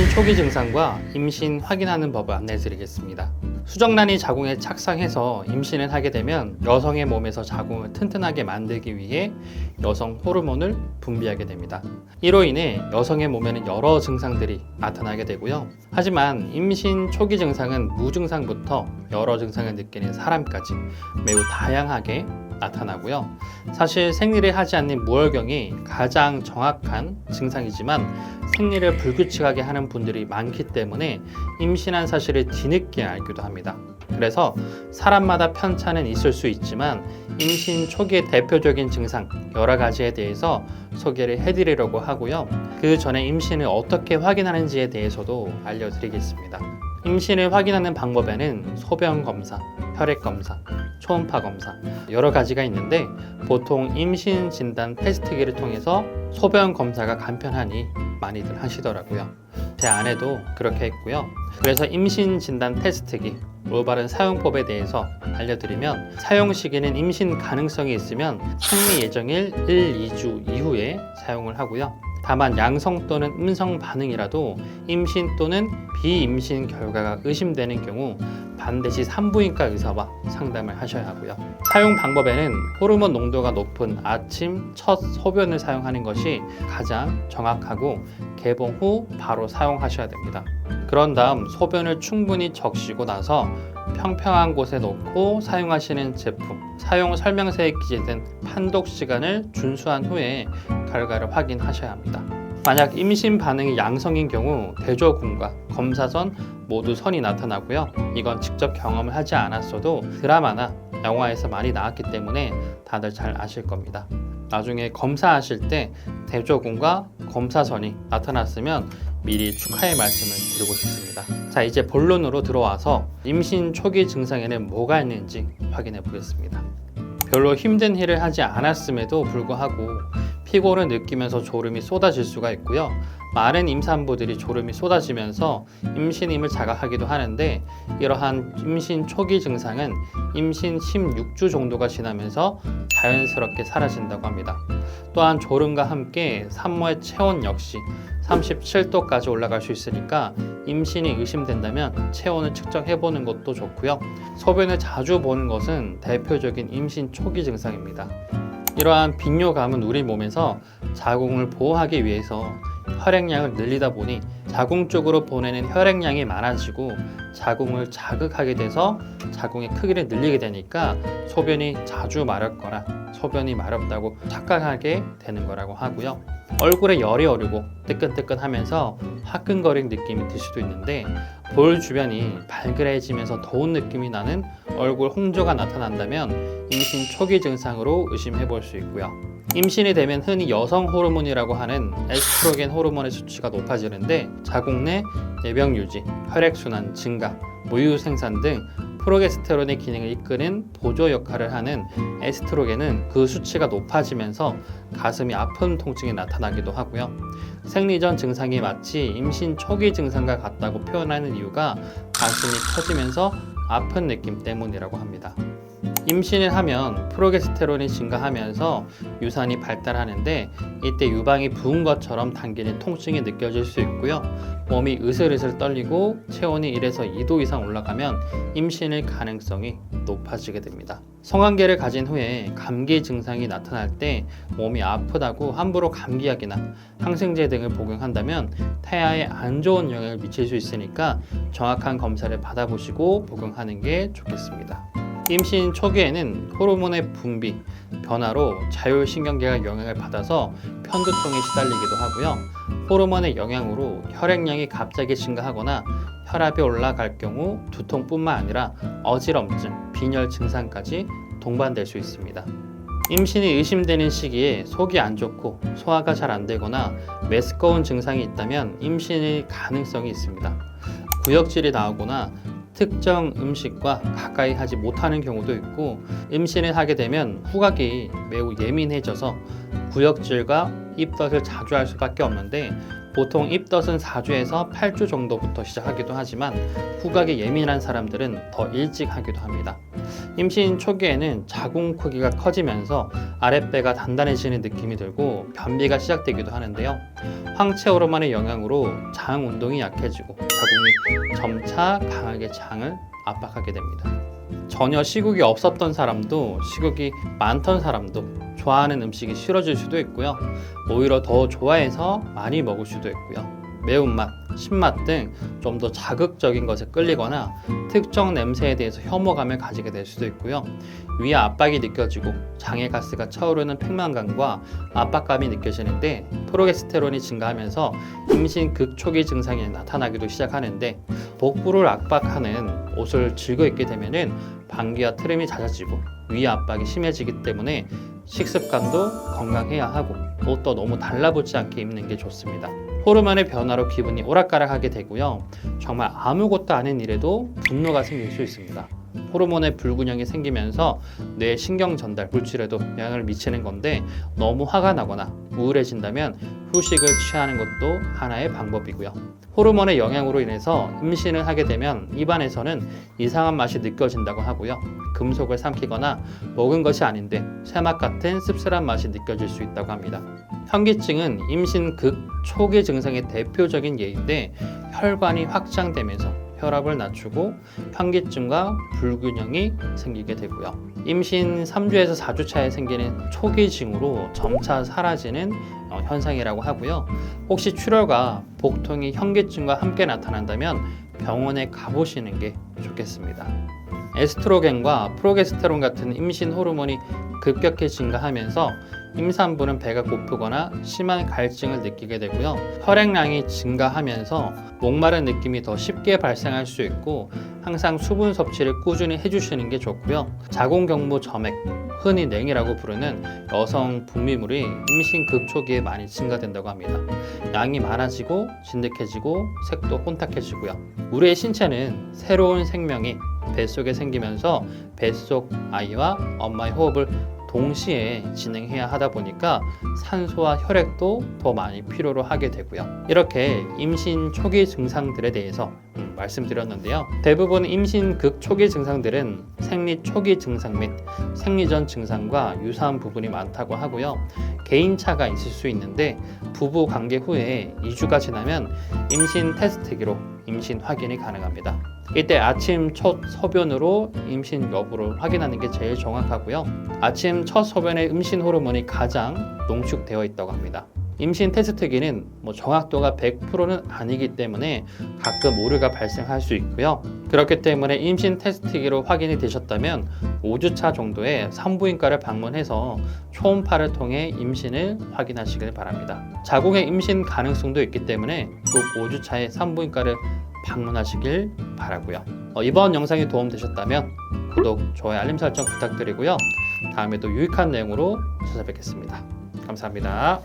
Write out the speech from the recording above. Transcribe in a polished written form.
임신 초기 증상과 임신 확인하는 법을 안내드리겠습니다. 수정란이 자궁에 착상해서 임신을 하게 되면 여성의 몸에서 자궁을 튼튼하게 만들기 위해 여성 호르몬을 분비하게 됩니다. 이로 인해 여성의 몸에는 여러 증상들이 나타나게 되고요. 하지만 임신 초기 증상은 무증상부터 여러 증상을 느끼는 사람까지 매우 다양하게 나타나고요. 사실 생리를 하지 않는 무월경이 가장 정확한 증상이지만 생리를 불규칙하게 하는 분들이 많기 때문에 임신한 사실을 뒤늦게 알기도 합니다. 그래서 사람마다 편차는 있을 수 있지만 임신 초기의 대표적인 증상 여러 가지에 대해서 소개를 해드리려고 하고요. 그 전에 임신을 어떻게 확인하는지에 대해서도 알려드리겠습니다. 임신을 확인하는 방법에는 소변 검사, 혈액 검사, 초음파 검사 여러 가지가 있는데 보통 임신 진단 테스트기를 통해서 소변 검사가 간편하니 많이들 하시더라고요. 제 아내도 그렇게 했고요. 그래서 임신 진단 테스트기 올바른 사용법에 대해서 알려드리면 사용 시기는 임신 가능성이 있으면 생리 예정일 1, 2주 이후에 사용을 하고요. 다만 양성 또는 음성 반응이라도 임신 또는 비임신 결과가 의심되는 경우 반드시 산부인과 의사와 상담을 하셔야 하고요. 사용 방법에는 호르몬 농도가 높은 아침 첫 소변을 사용하는 것이 가장 정확하고 개봉 후 바로 사용하셔야 됩니다. 그런 다음 소변을 충분히 적시고 나서 평평한 곳에 놓고 사용하시는 제품, 사용 설명서에 기재된 판독 시간을 준수한 후에 결과를 확인하셔야 합니다. 만약 임신 반응이 양성인 경우 대조군과 검사선 모두 선이 나타나고요. 이건 직접 경험을 하지 않았어도 드라마나 영화에서 많이 나왔기 때문에 다들 잘 아실 겁니다. 나중에 검사하실 때 대조군과 검사선이 나타났으면 미리 축하의 말씀을 드리고 싶습니다. 자, 이제 본론으로 들어와서 임신 초기 증상에는 뭐가 있는지 확인해 보겠습니다. 별로 힘든 일을 하지 않았음에도 불구하고 피곤을 느끼면서 졸음이 쏟아질 수가 있고요. 많은 임산부들이 졸음이 쏟아지면서 임신임을 자각하기도 하는데 이러한 임신 초기 증상은 임신 16주 정도가 지나면서 자연스럽게 사라진다고 합니다. 또한 졸음과 함께 산모의 체온 역시 37도까지 올라갈 수 있으니까 임신이 의심된다면 체온을 측정해 보는 것도 좋고요. 소변을 자주 보는 것은 대표적인 임신 초기 증상입니다. 이러한 빈뇨감은 우리 몸에서 자궁을 보호하기 위해서 혈액량을 늘리다 보니 자궁 쪽으로 보내는 혈액량이 많아지고 자궁을 자극하게 돼서 자궁의 크기를 늘리게 되니까 소변이 자주 마렵거나 소변이 마렵다고 착각하게 되는 거라고 하고요. 얼굴에 열이 오르고 뜨끈뜨끈하면서 화끈거리는 느낌이 들 수도 있는데 볼 주변이 발그레해지면서 더운 느낌이 나는 얼굴 홍조가 나타난다면 임신 초기 증상으로 의심해 볼 수 있고요. 임신이 되면 흔히 여성 호르몬이라고 하는 에스트로겐 호르몬의 수치가 높아지는데 자궁 내 내병 유지, 혈액순환 증가, 모유 생산 등 프로게스테론의 기능을 이끄는 보조 역할을 하는 에스트로겐은 그 수치가 높아지면서 가슴이 아픈 통증이 나타나기도 하고요. 생리 전 증상이 마치 임신 초기 증상과 같다고 표현하는 이유가 가슴이 터지면서 아픈 느낌 때문이라고 합니다. 임신을 하면 프로게스테론이 증가하면서 유산이 발달하는데 이때 유방이 부은 것처럼 당기는 통증이 느껴질 수 있고요. 몸이 으슬으슬 떨리고 체온이 1에서 2도 이상 올라가면 임신일 가능성이 높아지게 됩니다. 성관계를 가진 후에 감기 증상이 나타날 때 몸이 아프다고 함부로 감기약이나 항생제 등을 복용한다면 태아에 안 좋은 영향을 미칠 수 있으니까 정확한 검사를 받아보시고 복용하는 게 좋겠습니다. 임신 초기에는 호르몬의 분비, 변화로 자율신경계가 영향을 받아서 편두통에 시달리기도 하고요. 호르몬의 영향으로 혈액량이 갑자기 증가하거나 혈압이 올라갈 경우 두통뿐만 아니라 어지럼증, 빈혈 증상까지 동반될 수 있습니다. 임신이 의심되는 시기에 속이 안 좋고 소화가 잘 안 되거나 메스꺼운 증상이 있다면 임신일 가능성이 있습니다. 구역질이 나오거나 특정 음식과 가까이 하지 못하는 경우도 있고 임신을 하게 되면 후각이 매우 예민해져서 구역질과 입덧을 자주 할 수밖에 없는데 보통 입덧은 4주에서 8주 정도부터 시작하기도 하지만 후각이 예민한 사람들은 더 일찍 하기도 합니다. 임신 초기에는 자궁 크기가 커지면서 아랫배가 단단해지는 느낌이 들고 변비가 시작되기도 하는데요. 황체 호르몬의 영향으로 장 운동이 약해지고 자궁이 점차 강하게 장을 압박하게 됩니다. 전혀 시국이 없었던 사람도 시국이 많던 사람도 좋아하는 음식이 싫어질 수도 있고요. 오히려 더 좋아해서 많이 먹을 수도 있고요. 매운맛, 신맛 등 좀 더 자극적인 것에 끌리거나 특정 냄새에 대해서 혐오감을 가지게 될 수도 있고요. 위에 압박이 느껴지고 장에 가스가 차오르는 팽만감과 압박감이 느껴지는데 프로게스테론이 증가하면서 임신 극초기 증상이 나타나기도 시작하는데 복부를 압박하는 옷을 즐겨 입게 되면은 방귀와 트림이 잦아지고 위 압박이 심해지기 때문에 식습관도 건강해야 하고 옷도 너무 달라붙지 않게 입는 게 좋습니다. 호르몬의 변화로 기분이 오락가락하게 되고요. 정말 아무것도 아닌 일에도 분노가 생길 수 있습니다. 호르몬의 불균형이 생기면서 뇌 신경 전달 물질에도 영향을 미치는 건데 너무 화가 나거나 우울해진다면 휴식을 취하는 것도 하나의 방법이고요. 호르몬의 영향으로 인해서 임신을 하게 되면 입안에서는 이상한 맛이 느껴진다고 하고요. 금속을 삼키거나 먹은 것이 아닌데 새맛 같은 씁쓸한 맛이 느껴질 수 있다고 합니다. 현기증은 임신 극초기 증상의 대표적인 예인데 혈관이 확장되면서 혈압을 낮추고 현기증과 불균형이 생기게 되고요. 임신 3주에서 4주 차에 생기는 초기증으로 점차 사라지는 현상이라고 하고요. 혹시 출혈과 복통이 현기증과 함께 나타난다면 병원에 가보시는 게 좋겠습니다. 에스트로겐과 프로게스테론 같은 임신 호르몬이 급격히 증가하면서 임산부는 배가 고프거나 심한 갈증을 느끼게 되고요. 혈액량이 증가하면서 목마른 느낌이 더 쉽게 발생할 수 있고 항상 수분 섭취를 꾸준히 해주시는 게 좋고요. 자궁경부 점액, 흔히 냉이라고 부르는 여성 분비물이 임신 급초기에 많이 증가된다고 합니다. 양이 많아지고 진득해지고 색도 혼탁해지고요. 우리의 신체는 새로운 생명이 뱃속에 생기면서 뱃속 아이와 엄마의 호흡을 동시에 진행해야 하다 보니까 산소와 혈액도 더 많이 필요로 하게 되고요. 이렇게 임신 초기 증상들에 대해서 말씀드렸는데요. 대부분 임신 극초기 증상들은 생리 초기 증상 및 생리 전 증상과 유사한 부분이 많다고 하고요. 개인차가 있을 수 있는데 부부 관계 후에 2주가 지나면 임신 테스트기로 임신 확인이 가능합니다. 이때 아침 첫 소변으로 임신 여부를 확인하는 게 제일 정확하고요. 아침 첫 소변에 임신 호르몬이 가장 농축되어 있다고 합니다. 임신 테스트기는 정확도가 100%는 아니기 때문에 가끔 오류가 발생할 수 있고요. 그렇기 때문에 임신 테스트기로 확인이 되셨다면 5주차 정도에 산부인과를 방문해서 초음파를 통해 임신을 확인하시길 바랍니다. 자궁의 임신 가능성도 있기 때문에 꼭 5주차에 산부인과를 방문하시길 바라고요. 이번 영상이 도움되셨다면 구독, 좋아요, 알림 설정 부탁드리고요. 다음에도 유익한 내용으로 찾아뵙겠습니다. 감사합니다.